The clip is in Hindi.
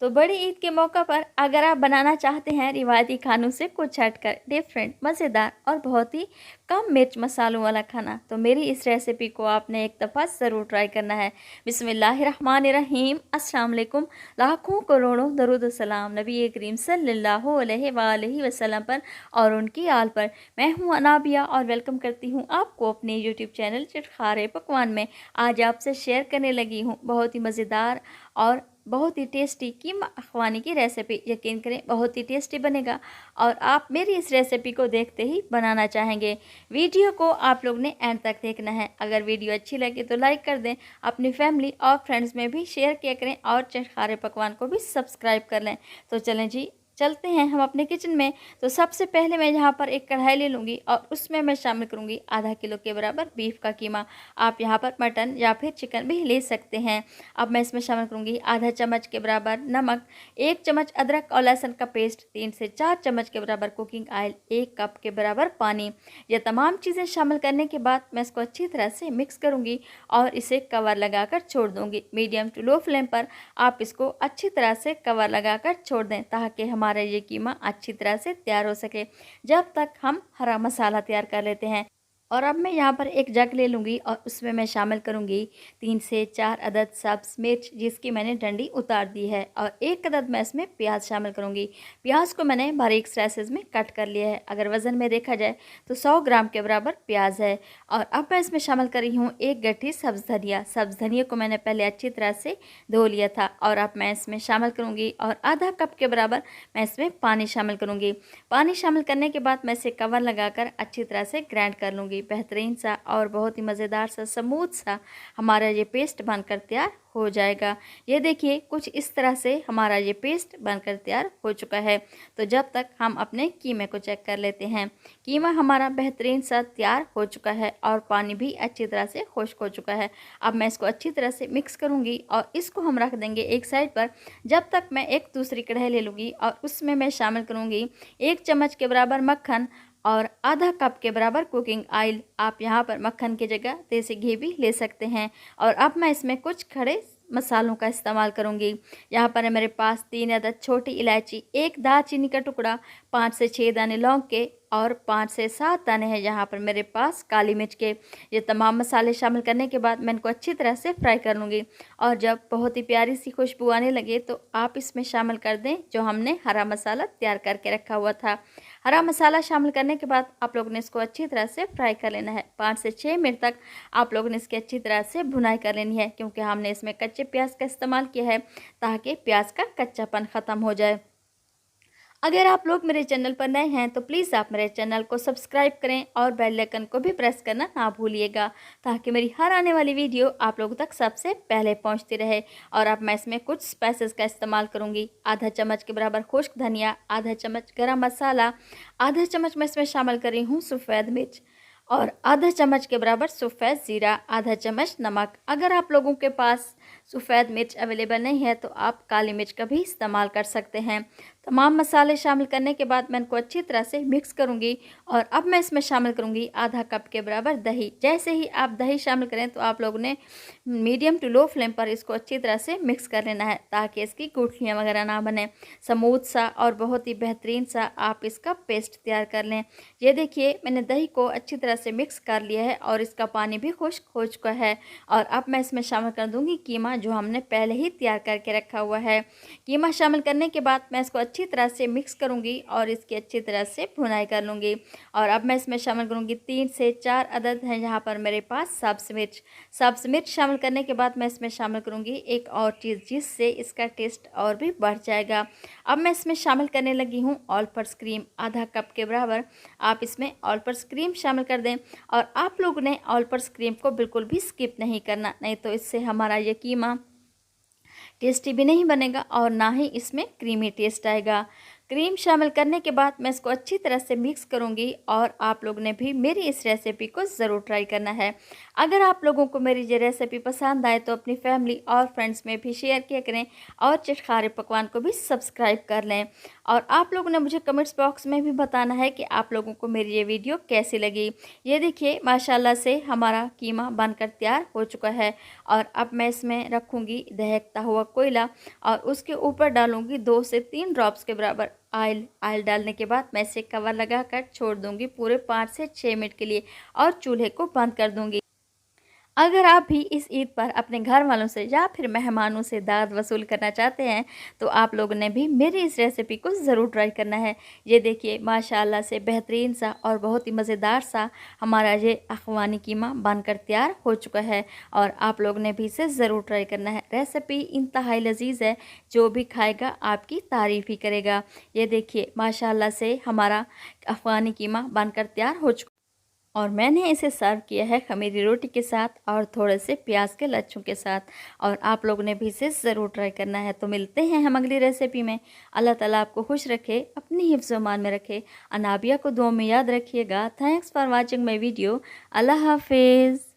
तो बड़ी ईद के मौका पर अगर आप बनाना चाहते हैं रिवायती खानों से कुछ हटकर डिफरेंट, मज़ेदार और बहुत ही कम मिर्च मसालों वाला खाना, तो मेरी इस रेसिपी को आपने एक दफ़ा ज़रूर ट्राई करना है। बिस्मिल्लाहिर्रहमानिर्रहीम। अस्सलाम वालेकुम। लाखों करोड़ों दरूद सलाम नबी करीम सल्लल्लाहु अलैहि वसल्लम पर और उनकी आल पर। मैं हूँ अनाबिया और वेलकम करती हूँ आपको अपने यूट्यूब चैनल चटखारे पकवान में। आज आपसे शेयर करने लगी हूँ बहुत ही मज़ेदार और बहुत ही टेस्टी कीमा अखवानी की रेसिपी। यकीन करें बहुत ही टेस्टी बनेगा और आप मेरी इस रेसिपी को देखते ही बनाना चाहेंगे। वीडियो को आप लोग ने एंड तक देखना है। अगर वीडियो अच्छी लगे तो लाइक कर दें, अपनी फैमिली और फ्रेंड्स में भी शेयर किया करें और चटखारे पकवान को भी सब्सक्राइब कर लें। तो चलें जी, चलते हैं हम अपने किचन में। तो सबसे पहले मैं यहाँ पर एक कढ़ाई ले लूँगी और उसमें मैं शामिल करूँगी आधा किलो के बराबर बीफ का कीमा। आप यहाँ पर मटन या फिर चिकन भी ले सकते हैं। अब मैं इसमें शामिल करूँगी आधा चम्मच के बराबर नमक, 1 चम्मच अदरक और लहसुन का पेस्ट, 3 से 4 चम्मच के बराबर कुकिंग ऑयल, 1 कप के बराबर पानी। ये तमाम चीज़ें शामिल करने के बाद मैं इसको अच्छी तरह से मिक्स करूँगी और इसे कवर लगाकर छोड़ दूँगी। मीडियम टू लो फ्लेम पर आप इसको अच्छी तरह से कवर लगाकर छोड़ दें ताकि हमारा ये कीमा अच्छी तरह से तैयार हो सके, जब तक हम हरा मसाला तैयार कर लेते हैं। और अब मैं यहाँ पर एक जग ले लूँगी और उसमें मैं शामिल करूँगी 3 से 4 अदद सब्ज़ मिर्च जिसकी मैंने डंडी उतार दी है, और 1 अदद मैं इसमें प्याज शामिल करूँगी। प्याज को मैंने बारीक स्लाइसेस में कट कर लिया है। अगर वज़न में देखा जाए तो 100 ग्राम के बराबर प्याज है। और अब मैं इसमें शामिल कर रही हूँ 1 गट्ठी सब्ज़ धनिया। सब्ज़ धनिया को मैंने पहले अच्छी तरह से धो लिया था। और अब मैं इसमें शामिल करूँगी और आधा कप के बराबर मैं इसमें पानी शामिल करूँगी। पानी शामिल करने के बाद मैं इसे कवर लगाकर अच्छी तरह से ग्राइंड कर लूँगी। बेहतरीन सा और बहुत ही मज़ेदार सा स्मूथ सा हमारा ये पेस्ट बनकर तैयार हो जाएगा। ये देखिए कुछ इस तरह से हमारा ये पेस्ट बनकर तैयार हो चुका है। तो जब तक हम अपने कीमे को चेक कर लेते हैं। कीमा हमारा बेहतरीन सा तैयार हो चुका है और पानी भी अच्छी तरह से खुश्क हो चुका है। अब मैं इसको अच्छी तरह से मिक्स करूँगी और इसको हम रख देंगे एक साइड पर, जब तक मैं एक दूसरी कढ़ाई ले लूँगी और उसमें मैं शामिल करूँगी 1 चम्मच के बराबर मक्खन और आधा कप के बराबर कुकिंग ऑयल। आप यहाँ पर मक्खन की जगह देसी घी भी ले सकते हैं। और अब मैं इसमें कुछ खड़े मसालों का इस्तेमाल करूँगी। यहाँ पर है मेरे पास 3 अदद छोटी इलायची, 1 दालचीनी का टुकड़ा, 5 से 6 दाने लौंग के और 5 से 7 दाने हैं यहाँ पर मेरे पास काली मिर्च के। ये तमाम मसाले शामिल करने के बाद मैं इनको अच्छी तरह से फ्राई कर लूँगी। और जब बहुत ही प्यारी सी खुशबू आने लगे तो आप इसमें शामिल कर दें जो हमने हरा मसाला तैयार करके रखा हुआ था। हरा मसाला शामिल करने के बाद आप लोगों ने इसको अच्छी तरह से फ्राई कर लेना है। 5 से 6 मिनट तक आप लोगों ने इसकी अच्छी तरह से भुनाई कर लेनी है, क्योंकि हमने इसमें कच्चे प्याज का इस्तेमाल किया है ताकि प्याज का कच्चापन ख़त्म हो जाए। अगर आप लोग मेरे चैनल पर नए हैं तो प्लीज़ आप मेरे चैनल को सब्सक्राइब करें और बेल आइकन को भी प्रेस करना ना भूलिएगा, ताकि मेरी हर आने वाली वीडियो आप लोगों तक सबसे पहले पहुंचती रहे। और अब मैं इसमें कुछ स्पाइसेस का इस्तेमाल करूंगी। आधा चम्मच के बराबर खुश्क धनिया, आधा चम्मच गरम मसाला, आधा चम्मच मैं इसमें शामिल कर रही हूँ सफ़ेद मिर्च और आधा चम्मच के बराबर सफ़ेद ज़ीरा, आधा चम्मच नमक। अगर आप लोगों के पास सफ़ेद मिर्च अवेलेबल नहीं है तो आप काली मिर्च का भी इस्तेमाल कर सकते हैं। तमाम मसाले शामिल करने के बाद मैं इनको अच्छी तरह से मिक्स करूंगी। और अब मैं इसमें शामिल करूंगी आधा कप के बराबर दही। जैसे ही आप दही शामिल करें तो आप लोगों ने मीडियम टू लो फ्लेम पर इसको अच्छी तरह से मिक्स कर लेना है ताकि इसकी गुठलियाँ वगैरह ना बने। स्मूथ सा और बहुत ही बेहतरीन सा आप इसका पेस्ट तैयार कर लें। ये देखिए मैंने दही को अच्छी तरह से मिक्स कर लिया है और इसका पानी भी खुश्क हो चुका है। और अब मैं इसमें शामिल कर दूंगी कीमा जो हमने पहले ही तैयार करके रखा हुआ है। कीमा शामिल करने के बाद मैं इसको अच्छी तरह से मिक्स करूंगी और इसकी अच्छी तरह से भुनाई कर लूँगी। और अब मैं इसमें शामिल करूंगी 3 से 4 अदद हैं यहाँ पर मेरे पास सब्ज़ मिर्च। सब्ज़ मिर्च शामिल करने के बाद मैं इसमें शामिल करूंगी एक और चीज़ जिससे इसका टेस्ट और भी बढ़ जाएगा। अब मैं इसमें शामिल करने लगी हूँ ऑल पर्पस क्रीम, आधा कप के बराबर। आप इसमें ऑल पर्पस क्रीम शामिल कर दें और आप लोगों ने ऑल पर्पस क्रीम को बिल्कुल भी स्किप नहीं करना, नहीं तो इससे हमारा ये कीमा टेस्टी भी नहीं बनेगा और ना ही इसमें क्रीमी टेस्ट आएगा। क्रीम शामिल करने के बाद मैं इसको अच्छी तरह से मिक्स करूंगी और आप लोगों ने भी मेरी इस रेसिपी को ज़रूर ट्राई करना है। अगर आप लोगों को मेरी ये रेसिपी पसंद आए तो अपनी फैमिली और फ्रेंड्स में भी शेयर किया करें और चिटखारे पकवान को भी सब्सक्राइब कर लें। और आप लोगों ने मुझे कमेंट्स बॉक्स में भी बताना है कि आप लोगों को मेरी ये वीडियो कैसी लगी। ये देखिए माशाल्लाह से हमारा कीमा बनकर तैयार हो चुका है और अब मैं इसमें रखूँगी दहकता हुआ कोयला और उसके ऊपर डालूँगी 2 से 3 ड्रॉप्स के बराबर ऑयल डालने के बाद मैं इसे कवर लगाकर छोड़ दूंगी पूरे 5 से 6 मिनट के लिए और चूल्हे को बंद कर दूंगी। अगर आप भी इस ईद पर अपने घर वालों से या फिर मेहमानों से दाद वसूल करना चाहते हैं तो आप लोगों ने भी मेरी इस रेसिपी को ज़रूर ट्राई करना है। ये देखिए माशाल्लाह से बेहतरीन सा और बहुत ही मज़ेदार सा हमारा ये अखवानी कीमा बनकर तैयार हो चुका है और आप लोगों ने भी इसे ज़रूर ट्राई करना है। रेसिपी इंतहाई लजीज़ है, जो भी खाएगा आपकी तारीफ़ ही करेगा। ये देखिए माशाल्लाह से हमारा अफगानी कीमा बनकर तैयार हो चुका और मैंने इसे सर्व किया है खमीरी रोटी के साथ और थोड़े से प्याज के लच्छों के साथ और आप लोगों ने भी इसे ज़रूर ट्राई करना है। तो मिलते हैं हम अगली रेसिपी में। अल्लाह ताला आपको खुश रखे, अपनी हिफ्ज़ मान में रखे। अनाबिया को दुआ में याद रखिएगा। Thanks for watching my video. अल्लाह हाफिज़।